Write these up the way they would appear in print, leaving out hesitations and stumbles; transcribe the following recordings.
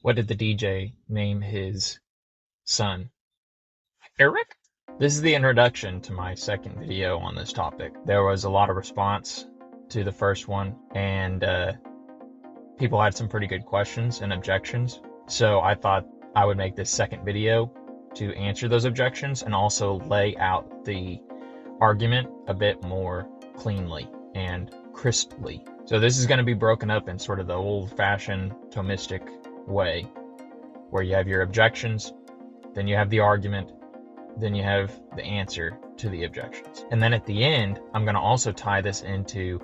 What did the DJ name his son? Eric? This is the introduction to my second video on this topic. There was a lot of response to the first one, and people had some pretty good questions and objections. So I thought I would make this second video to answer those objections and also lay out the argument a bit more cleanly and crisply. So this is going to be broken up in sort of the old-fashioned Thomistic way, where you have your objections, then you have the argument, then you have the answer to the objections. And then at the end, I'm going to also tie this into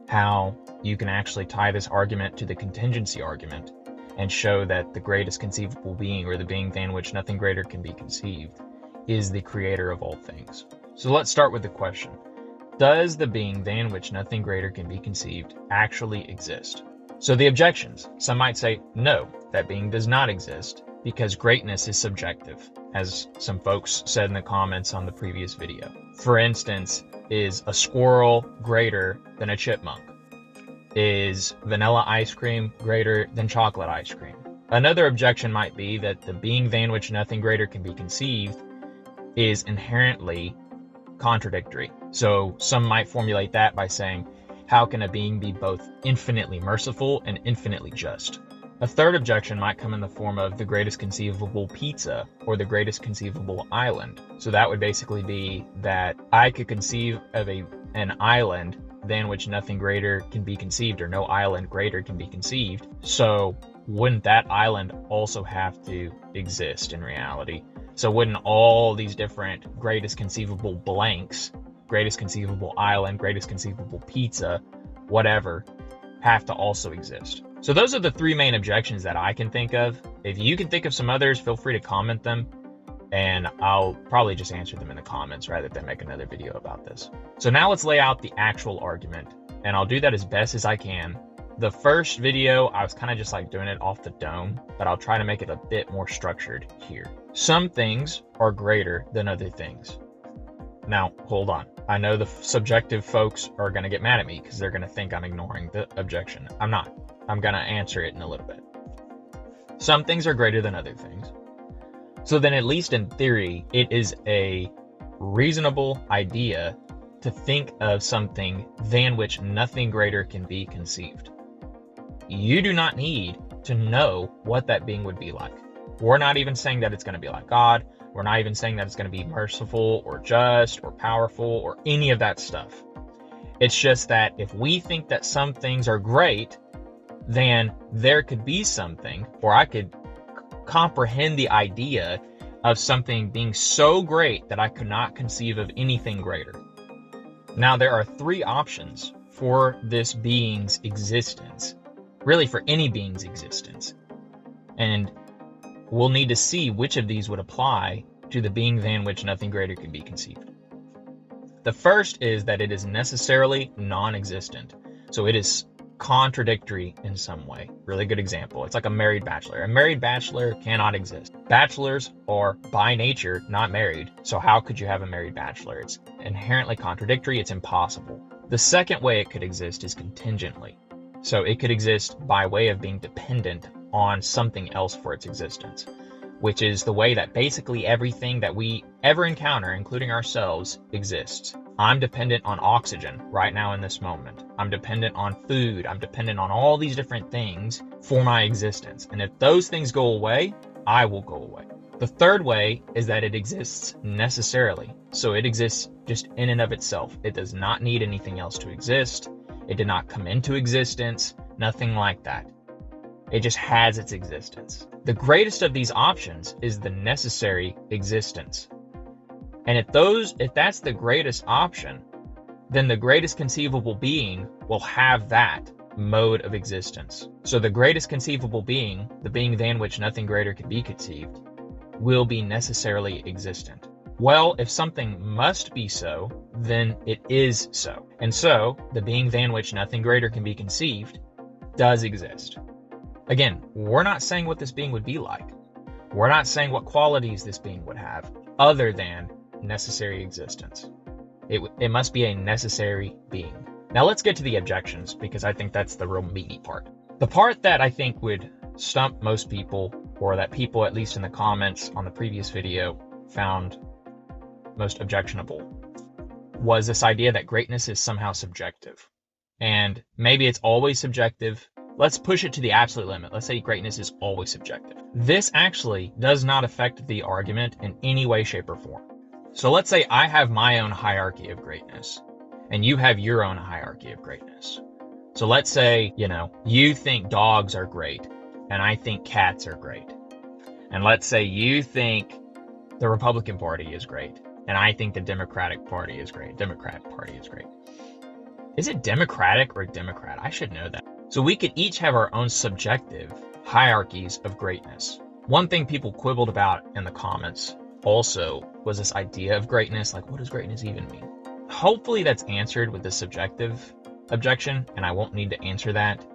how you can actually tie this argument to the contingency argument and show that the greatest conceivable being, or the being than which nothing greater can be conceived, is the creator of all things. So let's start with the question. Does the being than which nothing greater can be conceived actually exist? So the objections. Some might say, no, that being does not exist because greatness is subjective, as some folks said in the comments on the previous video. For instance, is a squirrel greater than a chipmunk? Is vanilla ice cream greater than chocolate ice cream? Another objection might be that the being than which nothing greater can be conceived is inherently contradictory. So some might formulate that by saying, how can a being be both infinitely merciful and infinitely just? A third objection might come in the form of the greatest conceivable pizza or the greatest conceivable island. So that would basically be that I could conceive of an island than which nothing greater can be conceived, or no island greater can be conceived. So wouldn't that island also have to exist in reality? So wouldn't all these different greatest conceivable blanks, greatest conceivable island, greatest conceivable pizza, whatever, have to also exist? So those are the three main objections that I can think of. If you can think of some others, feel free to comment them, and I'll probably just answer them in the comments rather than make another video about this. So now let's lay out the actual argument, and I'll do that as best as I can. The first video, I was kind of just like doing it off the dome, but I'll try to make it a bit more structured here. Some things are greater than other things. Now, hold on. I know the subjective folks are going to get mad at me because they're going to think I'm ignoring the objection. I'm not. I'm going to answer it in a little bit. Some things are greater than other things. So then, at least in theory, it is a reasonable idea to think of something than which nothing greater can be conceived. You do not need to know what that being would be like. We're not even saying that it's going to be like God. We're not even saying that it's going to be merciful or just or powerful or any of that stuff. It's just that if we think that some things are great, then there could be something, or I could comprehend the idea of something being so great that I could not conceive of anything greater. Now, there are three options for this being's existence, really for any being's existence. And we'll need to see which of these would apply to the being than which nothing greater can be conceived. The first is that it is necessarily non-existent. So it is contradictory in some way. Really good example. It's like a married bachelor. A married bachelor cannot exist. Bachelors are by nature not married. So how could you have a married bachelor? It's inherently contradictory. It's impossible. The second way it could exist is contingently. So it could exist by way of being dependent on something else for its existence, which is the way that basically everything that we ever encounter, including ourselves, exists. I'm dependent on oxygen right now in this moment. I'm dependent on food. I'm dependent on all these different things for my existence. And if those things go away, I will go away. The third way is that it exists necessarily. So it exists just in and of itself. It does not need anything else to exist. It did not come into existence, nothing like that. It just has its existence. The greatest of these options is the necessary existence. And if that's the greatest option, then the greatest conceivable being will have that mode of existence. So the greatest conceivable being, the being than which nothing greater can be conceived, will be necessarily existent. Well, if something must be so, then it is so. And so the being than which nothing greater can be conceived does exist. Again, we're not saying what this being would be like. We're not saying what qualities this being would have other than necessary existence. It must be a necessary being. Now let's get to the objections, because I think that's the real meaty part. The part that I think would stumped most people, or that people, at least in the comments on the previous video, found most objectionable, was this idea that greatness is somehow subjective. And maybe it's always subjective. Let's push it to the absolute limit. Let's say greatness is always subjective. This actually does not affect the argument in any way, shape, or form. So let's say I have my own hierarchy of greatness, and you have your own hierarchy of greatness. So let's say, you think dogs are great, and I think cats are great. And let's say you think the Republican Party is great, and I think the Democratic Party is great. Democrat Party is great. Is it Democratic or Democrat? I should know that. So we could each have our own subjective hierarchies of greatness. One thing people quibbled about in the comments also was this idea of greatness. Like, what does greatness even mean? Hopefully that's answered with the subjective objection, and I won't need to answer that.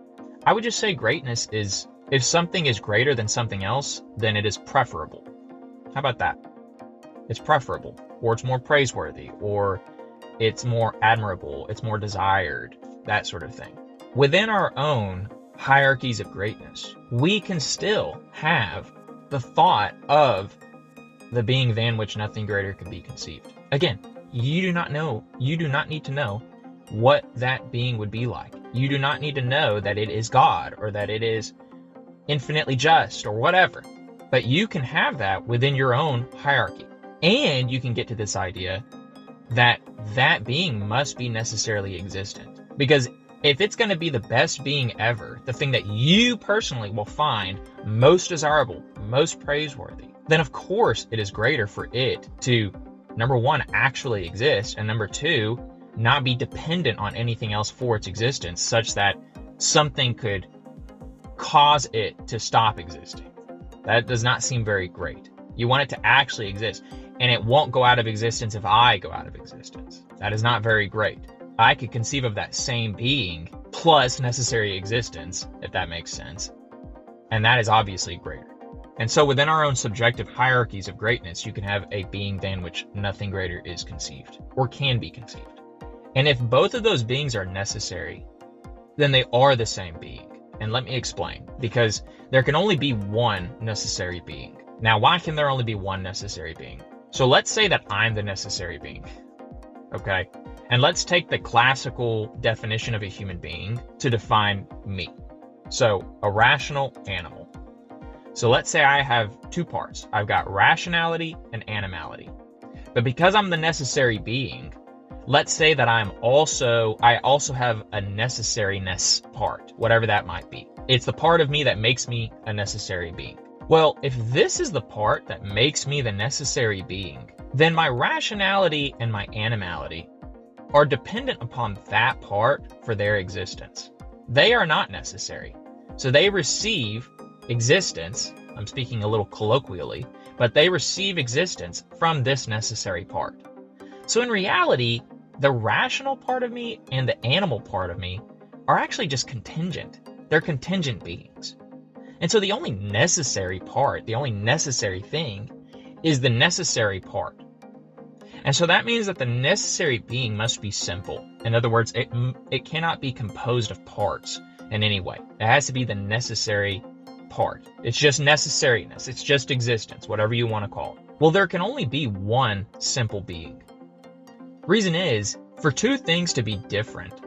I would just say greatness is, if something is greater than something else, then it is preferable. How about that? It's preferable, or it's more praiseworthy, or it's more admirable, it's more desired, that sort of thing. Within our own hierarchies of greatness, we can still have the thought of the being than which nothing greater could be conceived. Again, you do not need to know what that being would be like. You do not need to know that it is God, or that it is infinitely just, or whatever. But you can have that within your own hierarchy. And you can get to this idea that that being must be necessarily existent. Because if it's going to be the best being ever, the thing that you personally will find most desirable, most praiseworthy, then of course it is greater for it to, number one, actually exist, and number two, not be dependent on anything else for its existence, such that something could cause it to stop existing. That does not seem very great. You want it to actually exist, and it won't go out of existence if I go out of existence. That is not very great. I could conceive of that same being plus necessary existence, if that makes sense. And that is obviously greater. And so within our own subjective hierarchies of greatness, you can have a being than which nothing greater is conceived, or can be conceived. And if both of those beings are necessary, then they are the same being. And let me explain, because there can only be one necessary being. Now, why can there only be one necessary being? So let's say that I'm the necessary being, okay? And let's take the classical definition of a human being to define me. So a rational animal. So let's say I have two parts. I've got rationality and animality. But because I'm the necessary being, let's say that I also have a necessariness part, whatever that might be. It's the part of me that makes me a necessary being. Well, if this is the part that makes me the necessary being, then my rationality and my animality are dependent upon that part for their existence. They are not necessary. So they receive existence, I'm speaking a little colloquially, but they receive existence from this necessary part. So in reality, the rational part of me and the animal part of me are actually just contingent. They're contingent beings. And so the only necessary part, the only necessary thing, is the necessary part. And so that means that the necessary being must be simple. In other words, it cannot be composed of parts in any way. It has to be the necessary part. It's just necessariness. It's just existence, whatever you want to call it. Well, there can only be one simple being. Reason is, for two things to be different,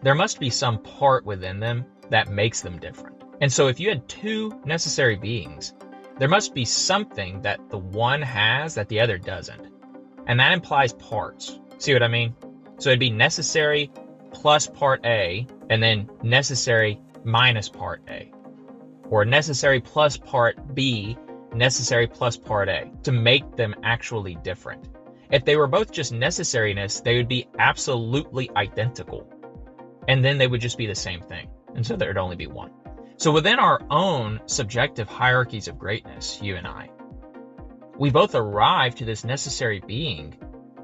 there must be some part within them that makes them different. And so if you had two necessary beings, there must be something that the one has that the other doesn't. And that implies parts. See what I mean? So it'd be necessary plus part A, and then necessary minus part A. Or necessary plus part B, necessary plus part A, to make them actually different. If they were both just necessariness, they would be absolutely identical. And then they would just be the same thing. And so there'd only be one. So within our own subjective hierarchies of greatness, you and I, we both arrive to this necessary being,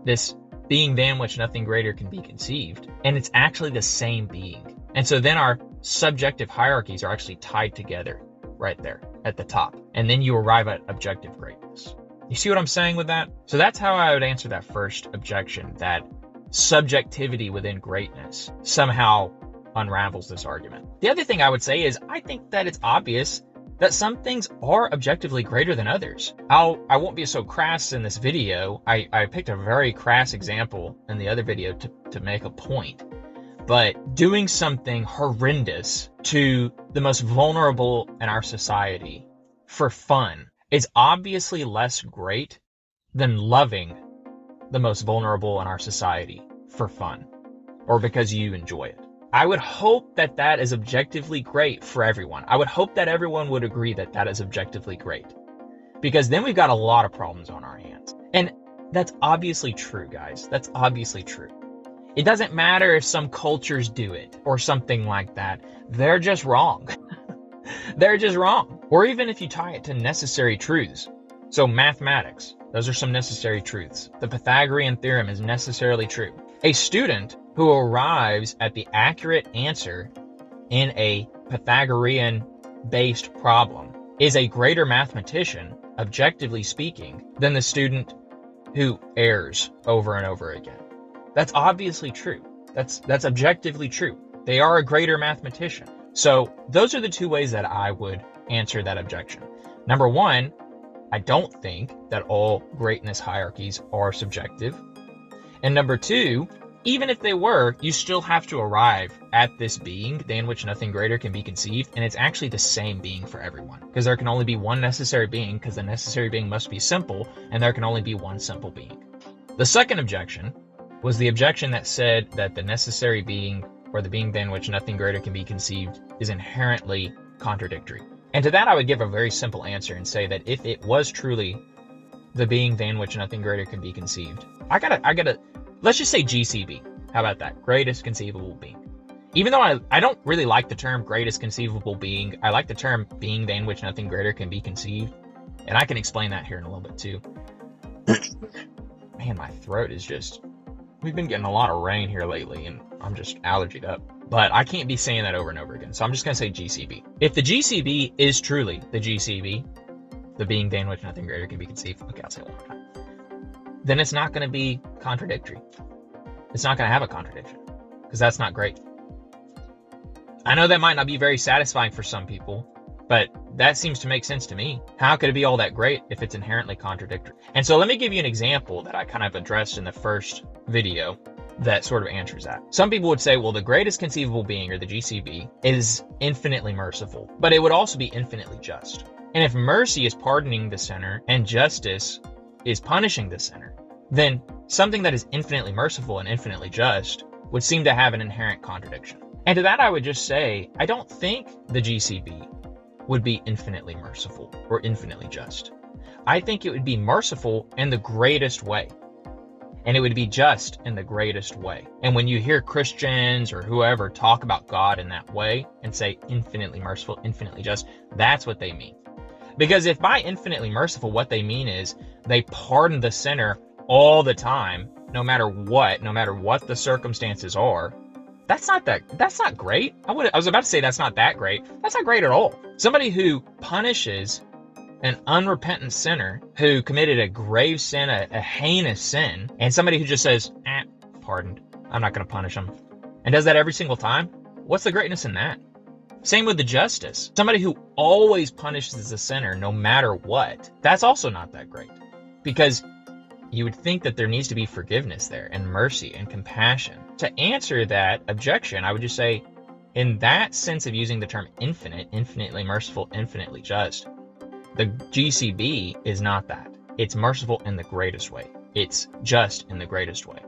this being than which nothing greater can be conceived, and it's actually the same being. And so then our subjective hierarchies are actually tied together right there at the top. And then you arrive at objective greatness. You see what I'm saying with that? So that's how I would answer that first objection, that subjectivity within greatness somehow unravels this argument. The other thing I would say is I think that it's obvious that some things are objectively greater than others. I won't be so crass in this video. I picked a very crass example in the other video to make a point. But doing something horrendous to the most vulnerable in our society for fun is obviously less great than loving the most vulnerable in our society for fun or because you enjoy it. I would hope that that is objectively great for everyone. I would hope that everyone would agree that that is objectively great, because then we've got a lot of problems on our hands. And that's obviously true, guys. That's obviously true. It doesn't matter if some cultures do it or something like that. They're just wrong. They're just wrong. Or even if you tie it to necessary truths. So mathematics, those are some necessary truths. The Pythagorean theorem is necessarily true. A student who arrives at the accurate answer in a Pythagorean-based problem is a greater mathematician, objectively speaking, than the student who errs over and over again. That's obviously true. That's objectively true. They are a greater mathematician. So those are the two ways that I would answer that objection. Number one, I don't think that all greatness hierarchies are subjective. And number two, even if they were, you still have to arrive at this being than which nothing greater can be conceived, and it's actually the same being for everyone, because there can only be one necessary being, because the necessary being must be simple, and there can only be one simple being. The second objection was the objection that said that the necessary being, or the being than which nothing greater can be conceived, is inherently contradictory. And to that I would give a very simple answer and say that if it was truly the being than which nothing greater can be conceived, I gotta let's just say GCB. How about that? Greatest conceivable being. Even though I don't really like the term greatest conceivable being, I like the term being than which nothing greater can be conceived. And I can explain that here in a little bit too. Man, my throat is just... We've been getting a lot of rain here lately and I'm just allergied up. But I can't be saying that over and over again. So I'm just going to say GCB. If the GCB is truly the GCB, the being than which nothing greater can be conceived. Okay, I'll say it one more time. Then it's not going to be contradictory. It's not going to have a contradiction, because that's not great. I know that might not be very satisfying for some people, but that seems to make sense to me. How could it be all that great if it's inherently contradictory? And so let me give you an example that I kind of addressed in the first video that sort of answers that. Some people would say, well, the greatest conceivable being, or the GCB, is infinitely merciful, but it would also be infinitely just. And if mercy is pardoning the sinner and justice is punishing the sinner, then something that is infinitely merciful and infinitely just would seem to have an inherent contradiction. And to that I would just say, I don't think the GCB would be infinitely merciful or infinitely just. I think it would be merciful in the greatest way. And it would be just in the greatest way. And when you hear Christians or whoever talk about God in that way and say infinitely merciful, infinitely just, that's what they mean. Because if by infinitely merciful, what they mean is they pardon the sinner all the time, no matter what the circumstances are, that's not great. I was about to say that's not that great. That's not great at all. Somebody who punishes an unrepentant sinner who committed a grave sin, a heinous sin, and somebody who just says, pardoned, I'm not going to punish him, and does that every single time, what's the greatness in that? Same with the justice. Somebody who always punishes the sinner no matter what, that's also not that great. Because you would think that there needs to be forgiveness there, and mercy and compassion. To answer that objection, I would just say, in that sense of using the term infinite, infinitely merciful, infinitely just, the GCB is not that. It's merciful in the greatest way. It's just in the greatest way.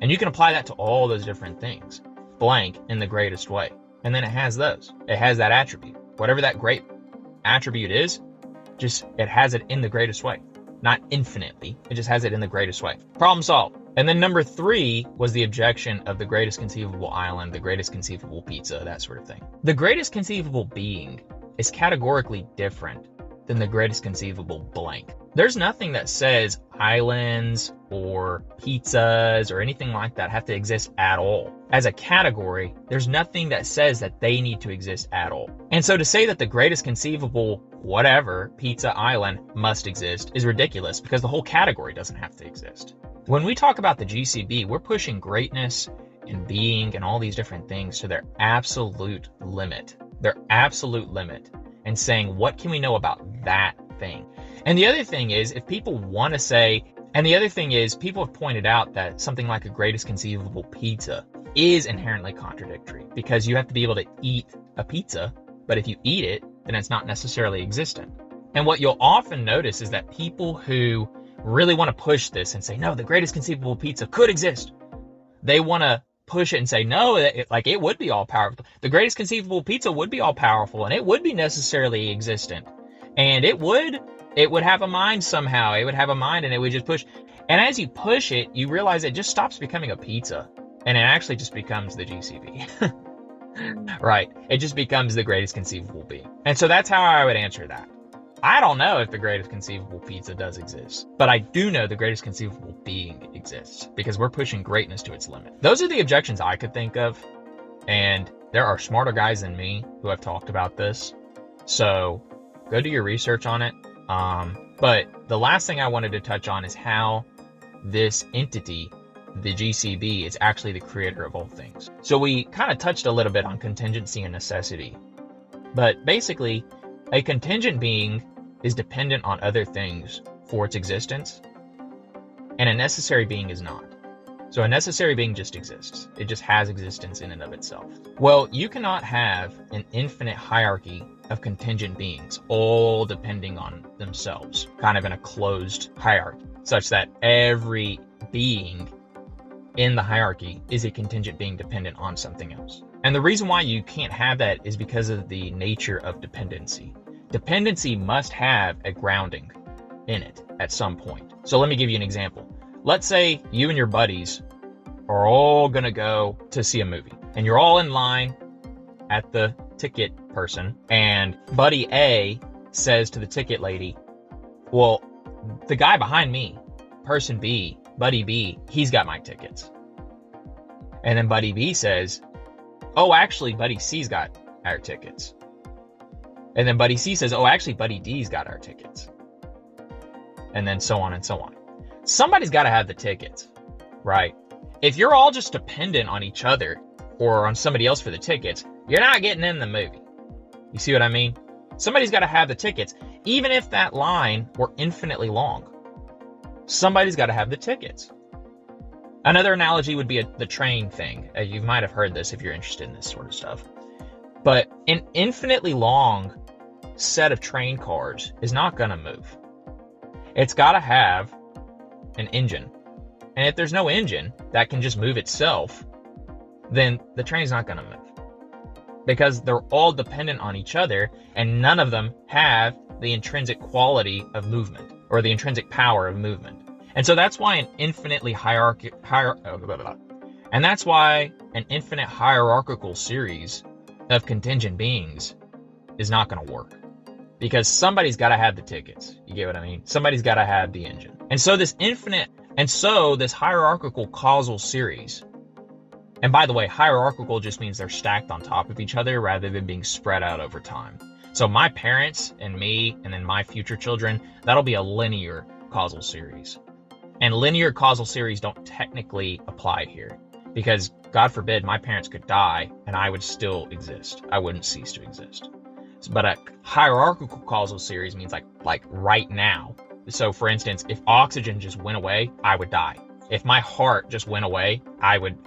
And you can apply that to all those different things. Blank in the greatest way. And then it has those. It has that attribute. Whatever that great attribute is, just it has it in the greatest way. Not infinitely. It just has it in the greatest way. Problem solved. And then number 3 was the objection of the greatest conceivable island, the greatest conceivable pizza, that sort of thing. The greatest conceivable being is categorically different than the greatest conceivable blank. There's nothing that says islands or pizzas or anything like that have to exist at all. As a category, there's nothing that says that they need to exist at all. And so to say that the greatest conceivable whatever pizza island must exist is ridiculous, because the whole category doesn't have to exist. When we talk about the GCB, we're pushing greatness and being and all these different things to their absolute limit. Their absolute limit. and saying, what can we know about that thing? And the other thing is, if people want to say, and the other thing is, people have pointed out that something like a greatest conceivable pizza is inherently contradictory, because you have to be able to eat a pizza, but if you eat it, then it's not necessarily existent. And what you'll often notice is that people who really want to push this and say, no, the greatest conceivable pizza could exist, they want to push it and say, no, it would be all powerful. The greatest conceivable pizza would be all powerful, and it would be necessarily existent. And it would have a mind somehow. It would have a mind, and it would just push. And as you push it, you realize it just stops becoming a pizza, and it actually just becomes the GCB. Right? It just becomes the greatest conceivable being. And so that's how I would answer that. I don't know if the greatest conceivable pizza does exist, but I do know the greatest conceivable being exists, because we're pushing greatness to its limit. Those are the objections I could think of, and there are smarter guys than me who have talked about this. So go do your research on it. But the last thing I wanted to touch on is how this entity, the GCB, is actually the creator of all things. So we kind of touched a little bit on contingency and necessity, but basically a contingent being is dependent on other things for its existence, and a necessary being is not. So a necessary being just exists. It just has existence in and of itself. Well, you cannot have an infinite hierarchy of contingent beings, all depending on themselves, kind of in a closed hierarchy, such that every being in the hierarchy is a contingent being dependent on something else. And the reason why you can't have that is because of the nature of dependency. Dependency must have a grounding in it at some point. So let me give you an example. Let's say you and your buddies are all gonna go to see a movie, and you're all in line at the ticket person, and buddy A says to the ticket lady, well, the guy behind me, person B, buddy B, he's got my tickets. And then buddy B says, oh, actually, buddy C's got our tickets. And then buddy C says, oh, actually, buddy D's got our tickets. And then so on and so on. Somebody's got to have the tickets, right? If you're all just dependent on each other or on somebody else for the tickets, you're not getting in the movie. You see what I mean? Somebody's got to have the tickets. Even if that line were infinitely long, somebody's got to have the tickets. Another analogy would be the train thing. You might have heard this if you're interested in this sort of stuff. But an infinitely long set of train cars is not going to move. It's got to have an engine. And if there's no engine that can just move itself, then the train's not going to move. Because they're all dependent on each other, and none of them have the intrinsic quality of movement or the intrinsic power of movement. And so that's why an infinite hierarchical series of contingent beings is not going to work, because somebody's got to have the tickets. You get what I mean? Somebody's got to have the engine. And so this hierarchical causal series, and by the way, hierarchical just means they're stacked on top of each other rather than being spread out over time. So my parents and me, and then my future children, that'll be a linear causal series. And linear causal series don't technically apply here, because God forbid my parents could die and I would still exist. I wouldn't cease to exist. But a hierarchical causal series means like right now. So for instance, if oxygen just went away, I would die. If my heart just went away, I would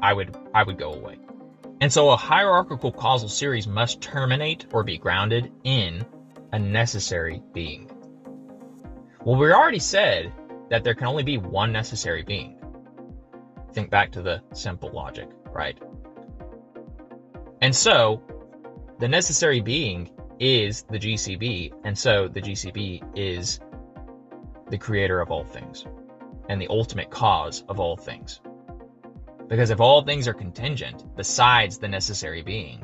go away. And so a hierarchical causal series must terminate or be grounded in a necessary being. Well, we already said that there can only be one necessary being. Think back to the simple logic, right? And so the necessary being is the GCB, and so the GCB is the creator of all things and the ultimate cause of all things. Because if all things are contingent besides the necessary being,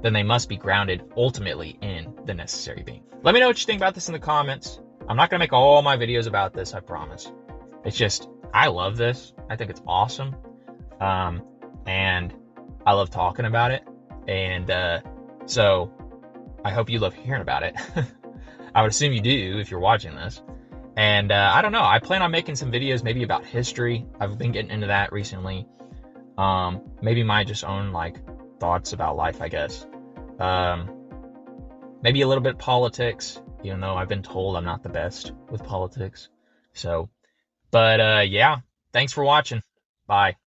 then they must be grounded ultimately in the necessary being. Let me know what you think about this in the comments. I'm not going to make all my videos about this, I promise. It's just, I love this. I think it's awesome. And I love talking about it. And so I hope you love hearing about it. I would assume you do if you're watching this. And I don't know. I plan on making some videos maybe about history. I've been getting into that recently. Maybe my just own thoughts about life, I guess. maybe a little bit politics, even though I've been told I'm not the best with politics. So, but yeah, thanks for watching. Bye.